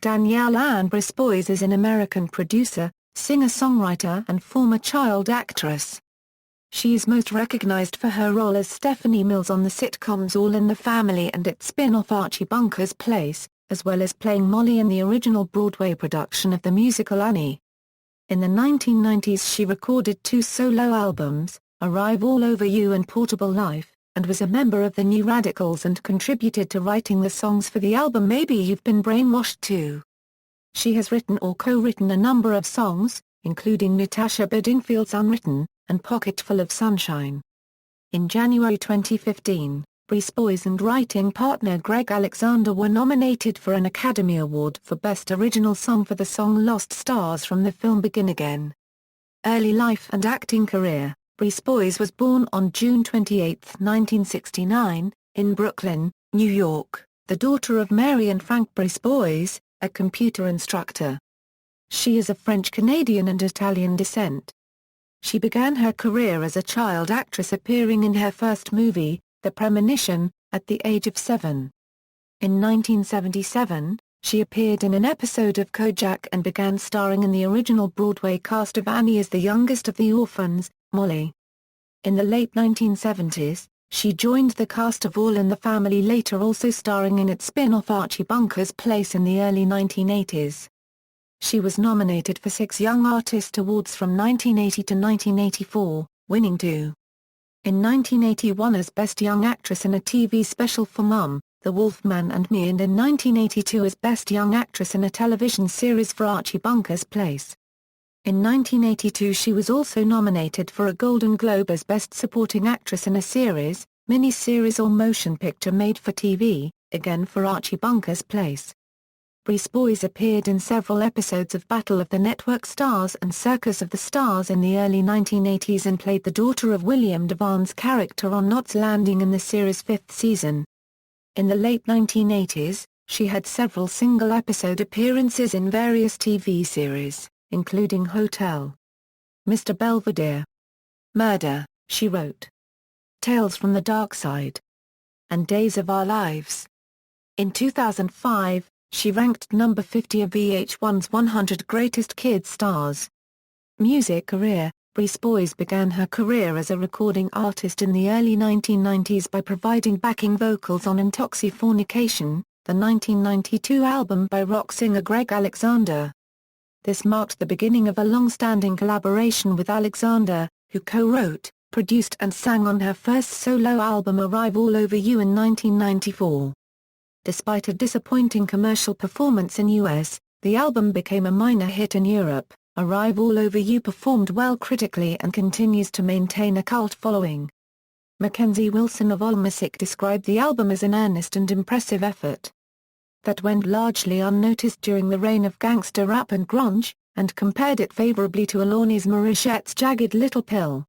Danielle Anne Brisebois is an American producer, singer-songwriter and former child actress. She is most recognized for her role as Stephanie Mills on the sitcoms All in the Family and its spin-off Archie Bunker's Place, as well as playing Molly in the original Broadway production of the musical Annie. In the 1990s she recorded 2 solo albums, Arrive All Over You and Portable Life, and was a member of the New Radicals and contributed to writing the songs for the album Maybe You've Been Brainwashed too. She has written or co-written a number of songs, including Natasha Bedingfield's Unwritten, and Pocketful of Sunshine. In January 2015, Brisebois and writing partner Greg Alexander were nominated for an Academy Award for Best Original Song for the song Lost Stars from the film Begin Again. Early life and acting career. Brisebois was born on June 28, 1969, in Brooklyn, New York, the daughter of Mary and Frank Brisebois, a computer instructor. She is of French-Canadian and Italian descent. She began her career as a child actress appearing in her first movie, The Premonition, at the age of 7. In 1977, she appeared in an episode of Kojak and began starring in the original Broadway cast of Annie as the youngest of the orphans, Molly. In the late 1970s, she joined the cast of All in the Family, later also starring in its spin-off Archie Bunker's Place in the early 1980s. She was nominated for 6 Young Artist Awards from 1980 to 1984, winning 2. In 1981 as Best Young Actress in a TV special for Mum, The Wolfman and Me, and in 1982 as Best Young Actress in a television series for Archie Bunker's Place. In 1982 she was also nominated for a Golden Globe as Best Supporting Actress in a series, mini-series or motion picture made for TV, again for Archie Bunker's Place. Brisebois appeared in several episodes of Battle of the Network Stars and Circus of the Stars in the early 1980s and played the daughter of William Devon's character on Knots Landing in the series' 5th season. In the late 1980s, she had several single-episode appearances in various TV series, including Hotel, Mr. Belvedere, Murder, She Wrote, Tales from the Dark Side, and Days of Our Lives. In 2005, she ranked number 50 of VH1's 100 Greatest Kids Stars. Music career. Brisebois began her career as a recording artist in the early 1990s by providing backing vocals on Intoxifornication, the 1992 album by rock singer Greg Alexander. This marked the beginning of a long-standing collaboration with Alexander, who co-wrote, produced and sang on her first solo album Arrive All Over You in 1994. Despite a disappointing commercial performance in US, the album became a minor hit in Europe. Arrive All Over You performed well critically and continues to maintain a cult following. Mackenzie Wilson of AllMusic described the album as an earnest and impressive effort that went largely unnoticed during the reign of gangster rap and grunge, and compared it favorably to Alanis Morissette's Jagged Little Pill.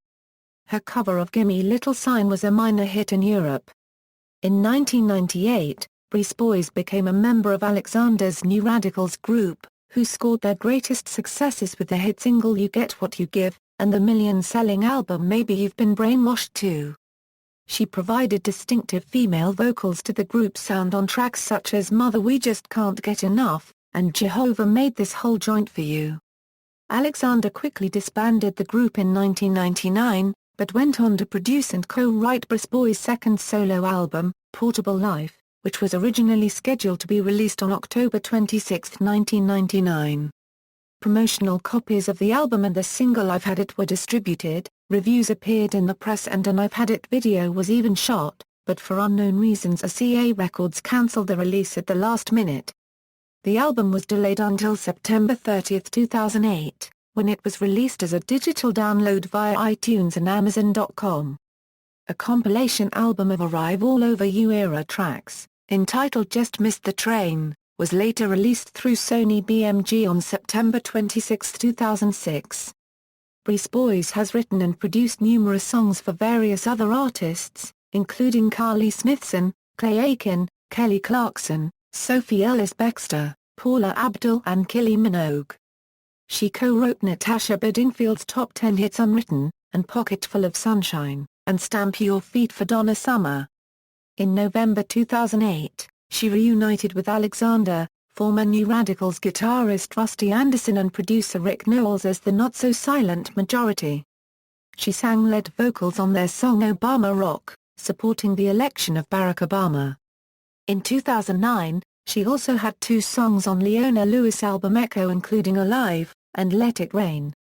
Her cover of Gimme Little Sign was a minor hit in Europe. In 1998, Brisebois became a member of Alexander's New Radicals group, who scored their greatest successes with the hit single You Get What You Give, and the million-selling album Maybe You've Been Brainwashed too. She provided distinctive female vocals to the group's sound on tracks such as Mother We Just Can't Get Enough, and Jehovah Made This Whole Joint for You. Alexander quickly disbanded the group in 1999, but went on to produce and co-write Brisebois' second solo album, Portable Life, which was originally scheduled to be released on October 26, 1999. Promotional copies of the album and the single I've Had It were distributed, reviews appeared in the press and an I've Had It video was even shot, but for unknown reasons RCA Records cancelled the release at the last minute. The album was delayed until September 30, 2008, when it was released as a digital download via iTunes and Amazon.com. A compilation album of Arrive All Over You era tracks, entitled Just Missed the Train, was later released through Sony BMG on September 26, 2006. Brisebois has written and produced numerous songs for various other artists, including Carly Smithson, Clay Aiken, Kelly Clarkson, Sophie Ellis-Bextor, Paula Abdul and Kylie Minogue. She co-wrote Natasha Bedingfield's Top 10 Hits Unwritten, and Pocketful of Sunshine, and Stamp Your Feet for Donna Summer. In November 2008, she reunited with Alexander, former New Radicals guitarist Rusty Anderson and producer Rick Knowles as the not-so-silent majority. She sang lead vocals on their song Obama Rock, supporting the election of Barack Obama. In 2009, she also had 2 songs on Leona Lewis' album Echo, including Alive and Let It Rain.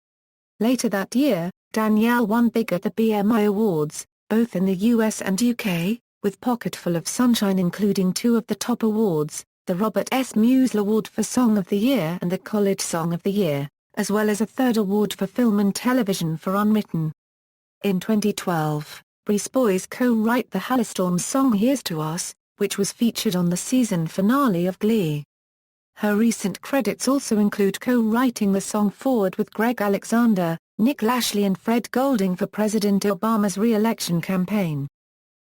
Later that year, Danielle won big at the BMI Awards, both in the US and UK, with Pocketful of Sunshine including 2 of the top awards, the Robert S. Musil Award for Song of the Year and the College Song of the Year, as well as a 3rd award for film and television for Unwritten. In 2012, Brisebois co-wrote the Halestorm song Here's to Us, which was featured on the season finale of Glee. Her recent credits also include co-writing the song Forward with Greg Alexander, Nick Lashley and Fred Golding for President Obama's re-election campaign.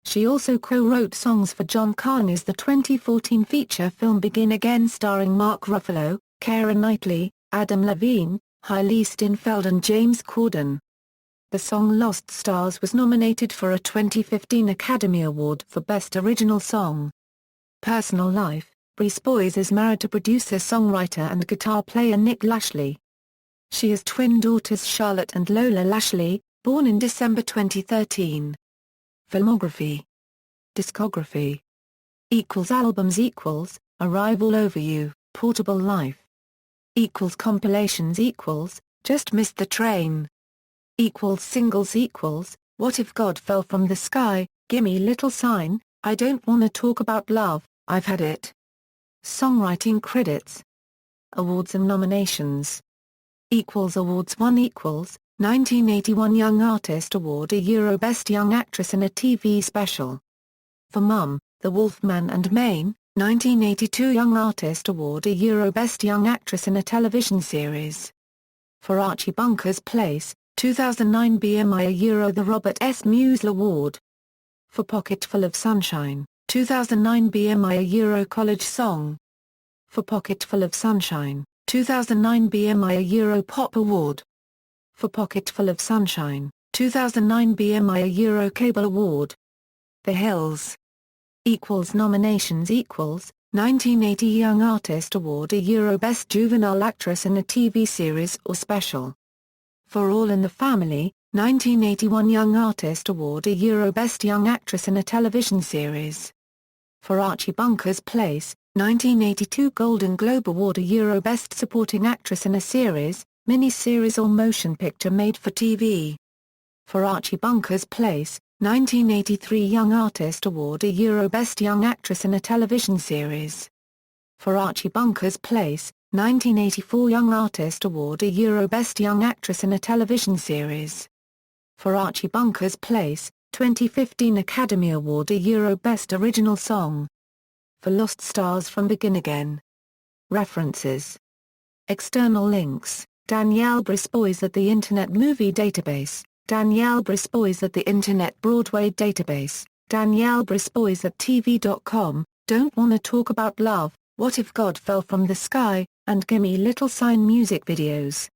She also co-wrote songs for John Carney's the 2014 feature film Begin Again starring Mark Ruffalo, Keira Knightley, Adam Levine, Hailey Steinfeld and James Corden. The song Lost Stars was nominated for a 2015 Academy Award for Best Original Song. Personal life: Brisebois is married to producer-songwriter and guitar player Nick Lashley. She has twin daughters Charlotte and Lola Lashley, born in December 2013. Filmography. Discography. Albums Arrive All Over You, Portable Life. Compilations Just Missed the Train. Singles What If God Fell From the Sky, Gimme Little Sign, I Don't Wanna Talk About Love, I've Had It. Songwriting credits. Awards and nominations. Awards 1 1981 Young Artist Award Euro Best Young Actress in a TV Special. For Mum, The Wolfman and Maine, 1982 Young Artist Award Euro Best Young Actress in a Television Series. For Archie Bunker's Place, 2009 BMI Euro The Robert S. Musil Award. For Pocketful of Sunshine, 2009 BMI Euro College Song. For Pocketful of Sunshine, 2009 BMI Euro Pop Award. For Pocketful of Sunshine, 2009 BMI Euro Cable Award. The Hills. Nominations 1980 Young Artist Award Euro Best Juvenile Actress in a TV Series or Special. For All in the Family, 1981 Young Artist Award Euro Best Young Actress in a Television Series. For Archie Bunker's Place, 1982 Golden Globe Award Euro Best Supporting Actress in a Series, Mini-Series or Motion Picture Made for TV. For Archie Bunker's Place, 1983 Young Artist Award Euro Best Young Actress in a Television Series. For Archie Bunker's Place, 1984 Young Artist Award Euro Best Young Actress in a Television Series. For Archie Bunker's Place, 2015 Academy Award Euro Best Original Song. For Lost Stars from Begin Again. References. External links: Danielle Brisebois at the Internet Movie Database, Danielle Brisebois at the Internet Broadway Database, Danielle Brisebois at TV.com, Don't Wanna Talk About Love, What If God Fell From the Sky, and Gimme Little Sign music videos.